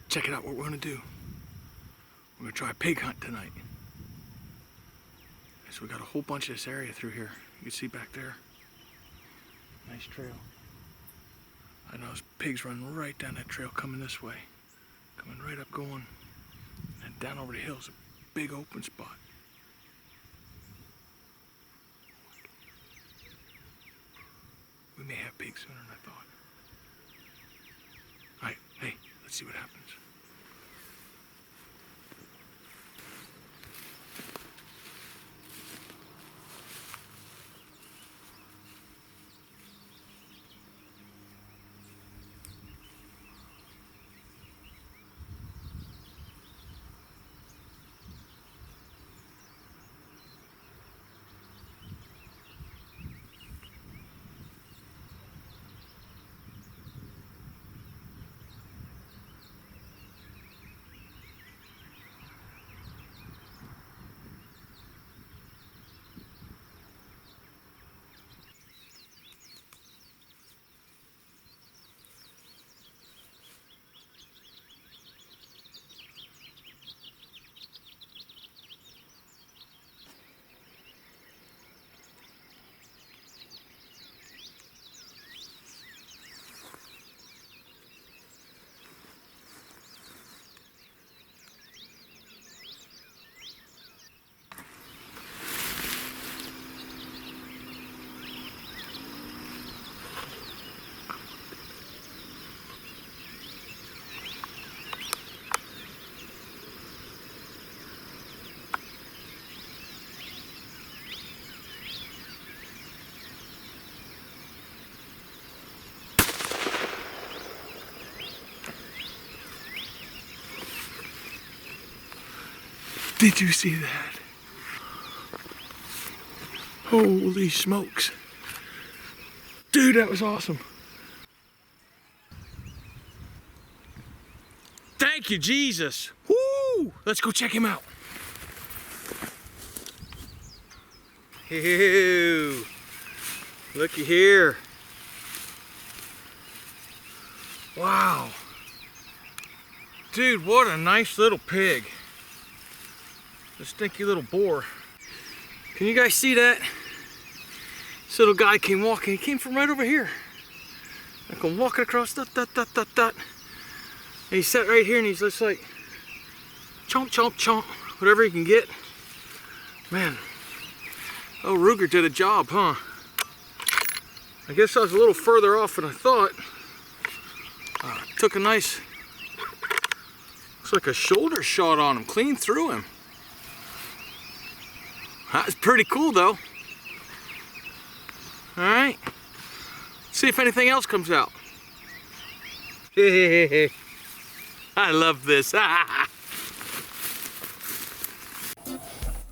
check it out, what we're gonna do. We're gonna try a pig hunt tonight. So we got a whole bunch of this area through here. You can see back there. Nice trail. I know those pigs run right down that trail coming this way. Coming right up going. And down over the hills, a big open spot. We may have pigs sooner than I thought. All right, hey, let's see what happens. Did you see that? Holy smokes. Dude, that was awesome. Thank you, Jesus. Woo! Let's go check him out. Ew. Looky here. Wow. Dude, what a nice little pig. The stinky little boar. Can you guys see that? This little guy came walking. He came from right over here. I come walking across, dot, dot, dot, dot, dot. And he sat right here and he's just like, chomp, chomp, chomp, whatever he can get. Man, oh, Ruger did a job, huh? I guess I was a little further off than I thought. Took a nice, looks like a shoulder shot on him, clean through him. That's pretty cool though. All right, see if anything else comes out. I love this.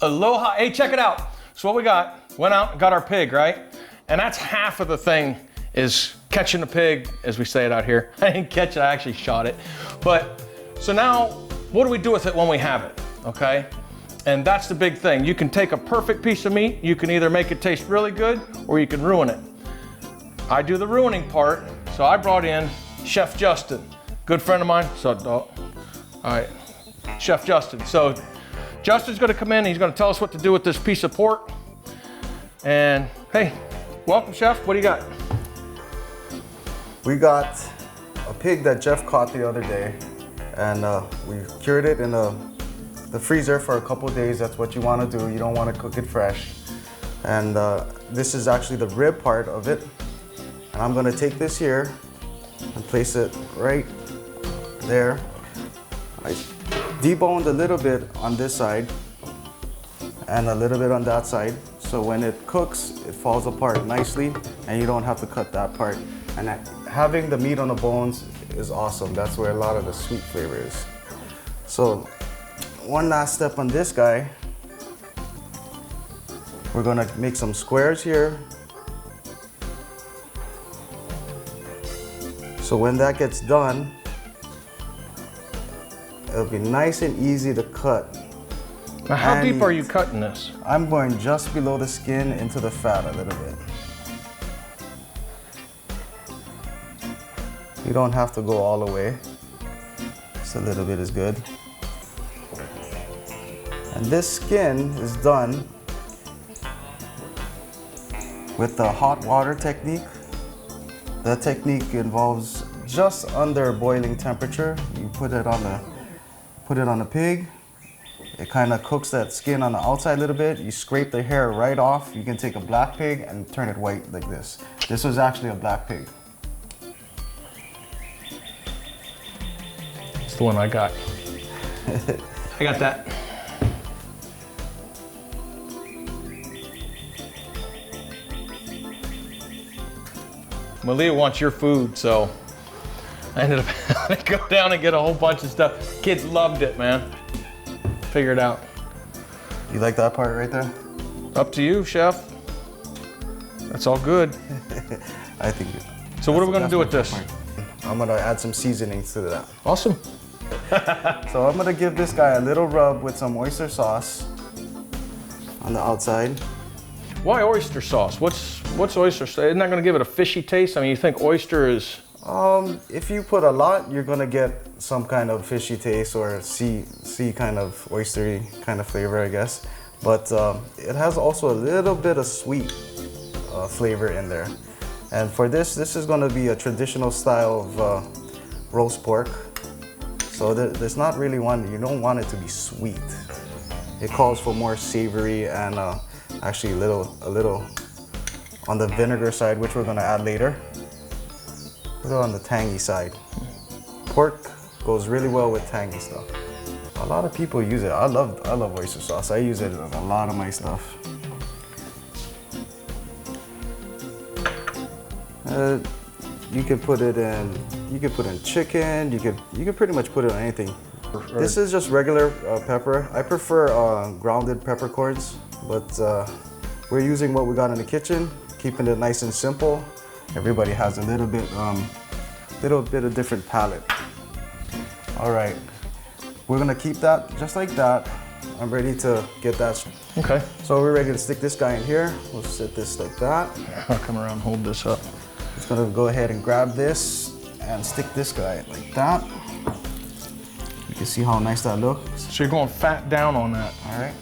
Aloha, hey, check it out. So what we got, went out and got our pig, right? And that's half of the thing is catching the pig, as we say it out here. I didn't catch it, I actually shot it. But, so now, what do we do with it when we have it, okay? And that's the big thing. You can take a perfect piece of meat, you can either make it taste really good, or you can ruin it. I do the ruining part, so I brought in Chef Justin, good friend of mine. So, all right, Chef Justin. So Justin's gonna come in, he's gonna tell us what to do with this piece of pork. And hey, welcome, Chef, what do you got? We got a pig that Jeff caught the other day, and we cured it in the freezer for a couple of days. That's what you want to do. You don't want to cook it fresh. And this is actually the rib part of it. And I'm going to take this here and place it right there. I deboned a little bit on this side and a little bit on that side. So when it cooks, it falls apart nicely and you don't have to cut that part. And having the meat on the bones is awesome. That's where a lot of the sweet flavor is. So one last step on this guy. We're gonna make some squares here. So when that gets done, it'll be nice and easy to cut. Now how deep are you cutting this? I'm going just below the skin into the fat a little bit. You don't have to go all the way. Just a little bit is good. And this skin is done with the hot water technique. That technique involves just under boiling temperature. You put it on the pig. It kind of cooks that skin on the outside a little bit. You scrape the hair right off. You can take a black pig and turn it white like this. This was actually a black pig. It's the one I got. I got that. Malia wants your food, so I ended up having to go down and get a whole bunch of stuff. Kids loved it, man. Figure it out. You like that part right there? Up to you, chef. That's all good. I think. So what are we gonna do with this? I'm gonna add some seasonings to that. Awesome. So I'm gonna give this guy a little rub with some oyster sauce on the outside. Why oyster sauce? What's oyster sauce? Isn't that gonna give it a fishy taste? I mean, you think oyster is... If you put a lot, you're gonna get some kind of fishy taste or sea kind of oystery kind of flavor, I guess. But it has also a little bit of sweet flavor in there. And for this is gonna be a traditional style of roast pork. So there's not really one, you don't want it to be sweet. It calls for more savory and actually a little on the vinegar side, which we're gonna add later. Put it on the tangy side. Pork goes really well with tangy stuff. A lot of people use it. I love oyster sauce. I use it in a lot of my stuff. You can put it in chicken. You could pretty much put it on anything. This is just regular pepper. I prefer grounded peppercorns, but we're using what we got in the kitchen, keeping it nice and simple. Everybody has a little bit of different palate. All right, we're gonna keep that just like that. I'm ready to get that. Okay. So we're ready to stick this guy in here. We'll set this like that. I'll come around and hold this up. Just gonna go ahead and grab this and stick this guy like that. You can see how nice that looks. So you're going fat down on that. All right.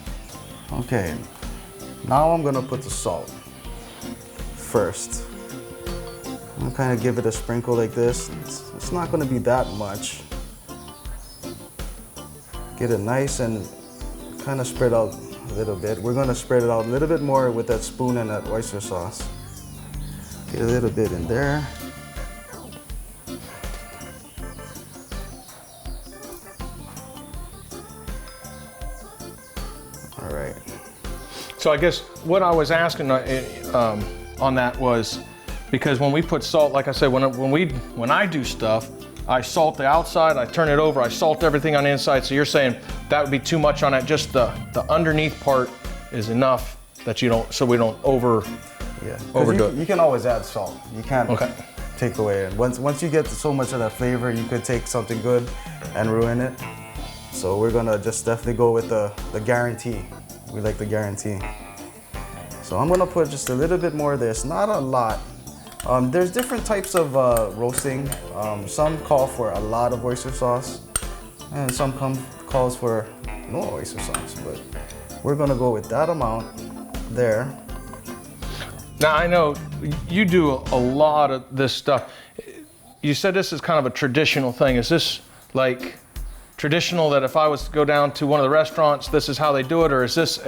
Okay. Now I'm gonna put the salt first. I'm gonna kind of give it a sprinkle like this. It's not gonna be that much. Get it nice and kind of spread out a little bit. We're gonna spread it out a little bit more with that spoon and that oyster sauce. Get a little bit in there. All right. So I guess what I was asking on that was, because when we put salt, like I said, when I do stuff, I salt the outside, I turn it over, I salt everything on the inside. So you're saying that would be too much on it. Just the underneath part is enough that you don't, so we don't overdo it. You can always add salt. You can't take away it. Once you get so much of that flavor, you could take something good and ruin it. So we're gonna just definitely go with the guarantee. We like the guarantee. So I'm gonna put just a little bit more of this, not a lot. There's different types of roasting. Some call for a lot of oyster sauce, and some calls for no oyster sauce, but we're gonna go with that amount there. Now I know you do a lot of this stuff. You said this is kind of a traditional thing. Is this like traditional that if I was to go down to one of the restaurants, this is how they do it, or is this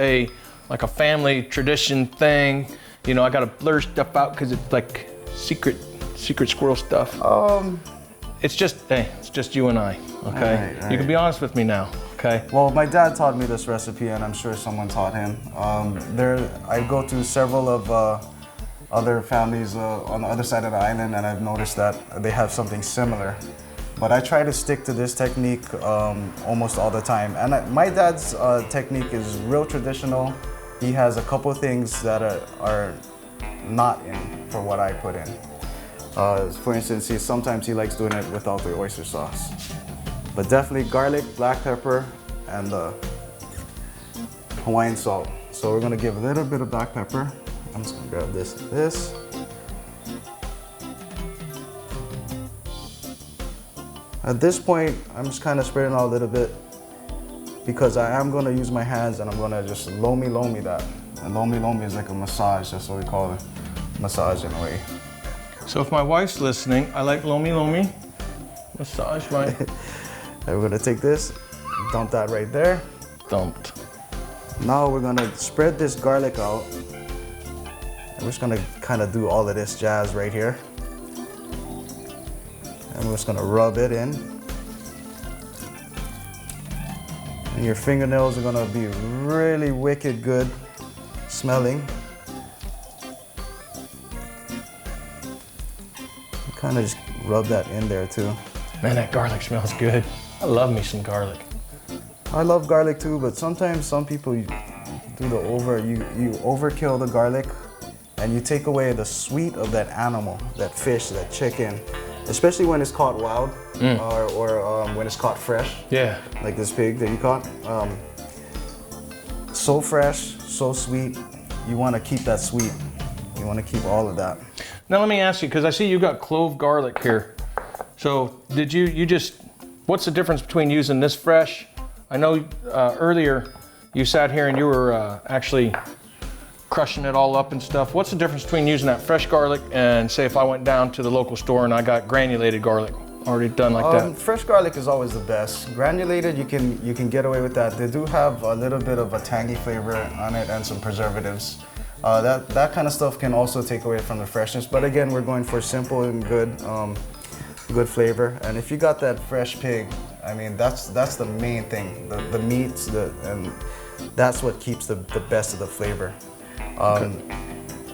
like a family tradition thing? You know, I gotta blur stuff out because it's like secret squirrel stuff. It's just you and I, okay? Right. You can be honest with me now, okay? Well, my dad taught me this recipe, and I'm sure someone taught him. I go to several of other families on the other side of the island, and I've noticed that they have something similar. But I try to stick to this technique almost all the time. And my dad's technique is real traditional. He has a couple things that are not in for what I put in. For instance, sometimes he likes doing it without the oyster sauce. But definitely garlic, black pepper, and the Hawaiian salt. So we're gonna give a little bit of black pepper. I'm just gonna grab this and this. At this point, I'm just kind of spreading out a little bit because I am gonna use my hands and I'm gonna just lomi that. And lomi is like a massage, that's what we call it, massage in a way. So if my wife's listening, I like lomi. Massage my... And we're gonna take this, dump that right there. Dumped. Now we're gonna spread this garlic out. And we're just gonna kind of do all of this jazz right here. And we're just gonna rub it in. And your fingernails are gonna be really wicked good smelling. Kind of just rub that in there too. Man, that garlic smells good. I love me some garlic. I love garlic too, but sometimes some people you overkill the garlic and you take away the sweet of that animal, that fish, that chicken, especially when it's caught wild or when it's caught fresh. Yeah. Like this pig that you caught. So fresh, so sweet. You want to keep that sweet. You want to keep all of that. Now let me ask you, because I see you got clove garlic here. So did you just, what's the difference between using this fresh? I know earlier you sat here and you were actually crushing it all up and stuff. What's the difference between using that fresh garlic and say if I went down to the local store and I got granulated garlic already done like that? Fresh garlic is always the best. Granulated, you can get away with that. They do have a little bit of a tangy flavor on it and some preservatives. That kind of stuff can also take away from the freshness. But again, we're going for simple and good flavor. And if you got that fresh pig, I mean, that's the main thing. The meats, and that's what keeps the best of the flavor. Okay.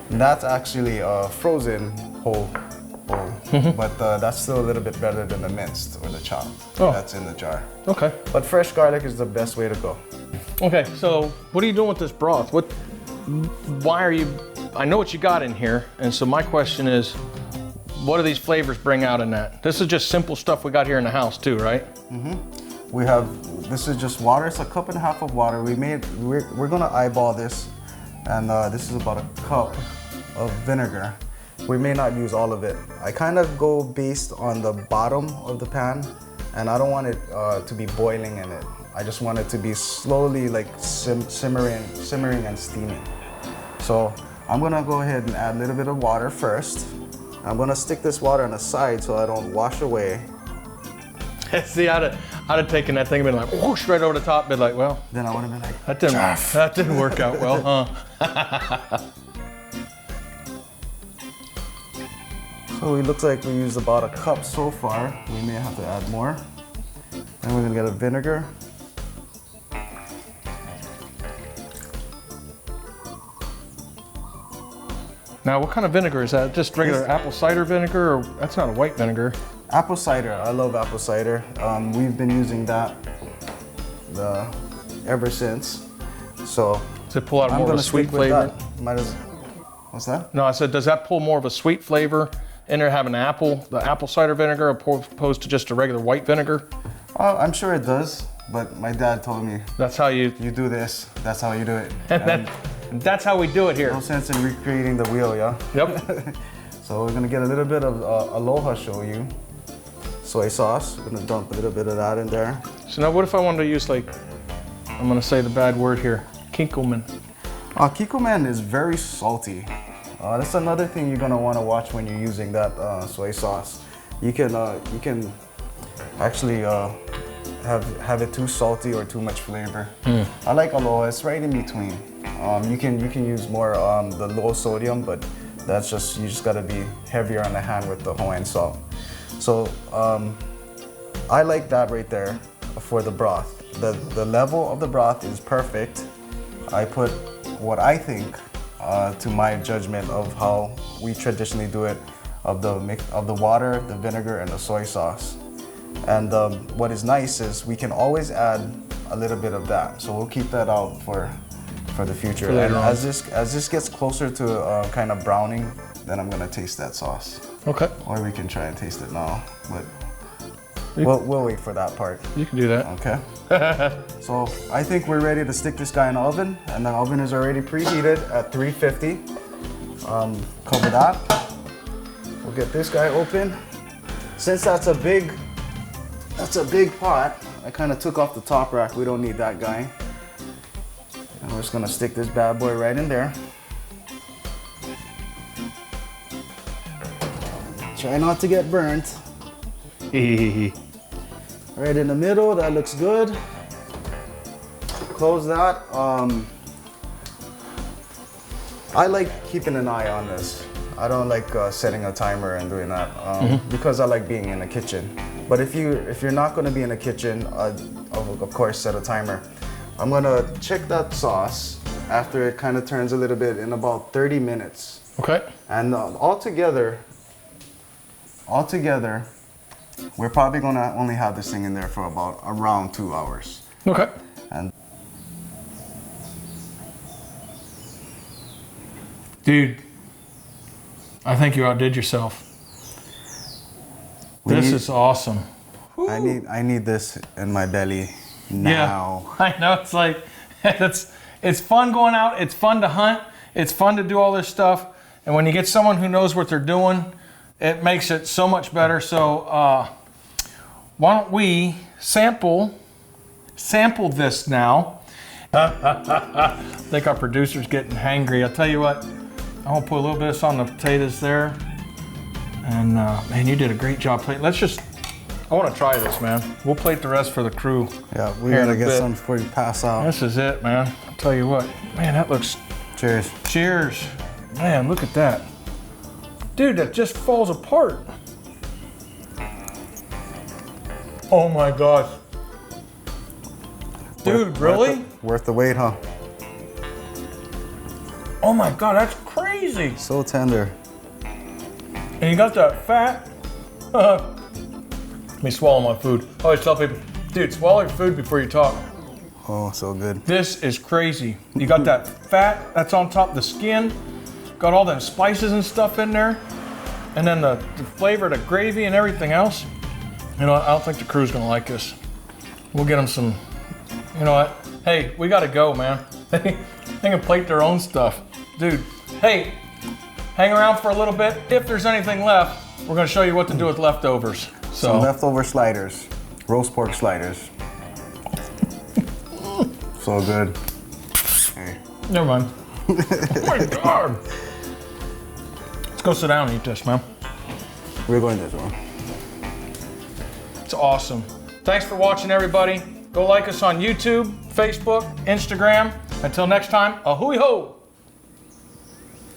That's actually a frozen whole, but that's still a little bit better than the minced or the chopped. That's in the jar. Okay. But fresh garlic is the best way to go. Okay, so what are you doing with this broth? Why are you, I know what you got in here, and so my question is, what do these flavors bring out in that? This is just simple stuff we got here in the house too, right? Mm-hmm. This is just water. It's a cup and a half of water. We're gonna eyeball this, and this is about a cup of vinegar. We may not use all of it. I kind of go based on the bottom of the pan, and I don't want it to be boiling in it. I just want it to be slowly like simmering and steaming. So I'm gonna go ahead and add a little bit of water first. I'm gonna stick this water on the side so I don't wash away. See, I'd have taken that thing and been like, whoosh, right over the top, been like, well. Then I would have been like, that didn't work out well, huh? So it looks like we used about a cup so far. We may have to add more. Then we're gonna get a vinegar. Now, what kind of vinegar is that? Just regular apple cider vinegar, or that's not a white vinegar? Apple cider. I love apple cider. We've been using that ever since. So does it pull out more of a sweet flavor? What's that? No, I said, does that pull more of a sweet flavor in there having the apple cider vinegar opposed to just a regular white vinegar? I'm sure it does, but my dad told me that's how you do this. That's how you do it. And that's how we do it here. No sense in recreating the wheel, yeah? Yep. So we're gonna get a little bit of Aloha shoyu, soy sauce. We're gonna dump a little bit of that in there. So now what if I wanted to use, like, I'm gonna say the bad word here, Kikkoman. Kikkoman is very salty. That's another thing you're gonna wanna watch when you're using that soy sauce. You can actually have it too salty or too much flavor. I like Aloha, it's right in between. You can use more the low sodium, but that's just, you just gotta be heavier on the hand with the Hawaiian salt. So I like that right there for the broth. The level of the broth is perfect. I put what I think, to my judgment of how we traditionally do it, of the water, the vinegar, and the soy sauce. And what is nice is we can always add a little bit of that. So we'll keep that out for the future. And as this gets closer to kind of browning, then I'm gonna taste that sauce. Okay. Or we can try and taste it now, but we'll wait for that part. You can do that. Okay. So I think we're ready to stick this guy in the oven, and the oven is already preheated at 350. Cover that. We'll get this guy open. Since that's a big That's a big pot. I kind of took off the top rack. We don't need that guy. And we're just gonna stick this bad boy right in there. Try not to get burnt. Right in the middle, that looks good. Close that. I like keeping an eye on this. I don't like setting a timer and doing that because I like being in the kitchen. But if you're not going to be in the kitchen, of course set a timer. I'm gonna check that sauce after it kind of turns a little bit in about 30 minutes. Okay. And altogether, we're probably gonna only have this thing in there for about around 2 hours. Okay. And dude, I think you outdid yourself. This is awesome. I need this in my belly now. Yeah, I know. It's like it's fun going out. It's fun to hunt. It's fun to do all this stuff. And when you get someone who knows what they're doing, it makes it so much better. So why don't we sample this now? I think our producer's getting hangry. I'll tell you what, I'm gonna put a little bit of this on the potatoes there. And man, you did a great job plating. I want to try this, man. We'll plate the rest for the crew. Yeah, we gotta get some before you pass out. This is it, man. I'll tell you what, man, that looks. Cheers. Cheers. Man, look at that. Dude, that just falls apart. Oh my gosh. Dude, really? Worth the wait, huh? Oh my God, that's crazy. So tender. And you got that fat. Let me swallow my food. I always tell people, dude, swallow your food before you talk. Oh, so good. This is crazy. You got that fat that's on top of the skin, got all them spices and stuff in there, and then the flavor, the gravy and everything else. You know what? I don't think the crew's gonna like this. We'll get them some, you know what? Hey, we gotta go, man. They can plate their own stuff. Dude, hey, hang around for a little bit. If there's anything left, we're gonna show you what to do with leftovers. So, some leftover sliders, roast pork sliders. So good. Hey. Never mind. Oh my God. Let's go sit down and eat this, man. We're going this one. It's awesome. Thanks for watching, everybody. Go like us on YouTube, Facebook, Instagram. Until next time, ahui ho.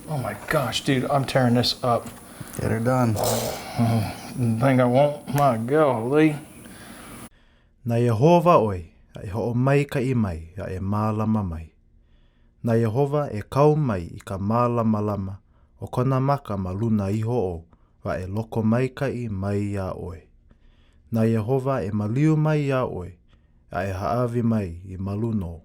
Oh my gosh, dude, I'm tearing this up. Get her done. Think I won't? My golly. Na Yehova oi, a e ho o mai ka I mai, a e mālama mai. Na Yehova e kau mai I ka mālama lama, o kona maka ma luna iho o, wa e loko mai ka I mai ia oi. Na Yehova e maliu mai ia oi, a e haawi mai I maluno.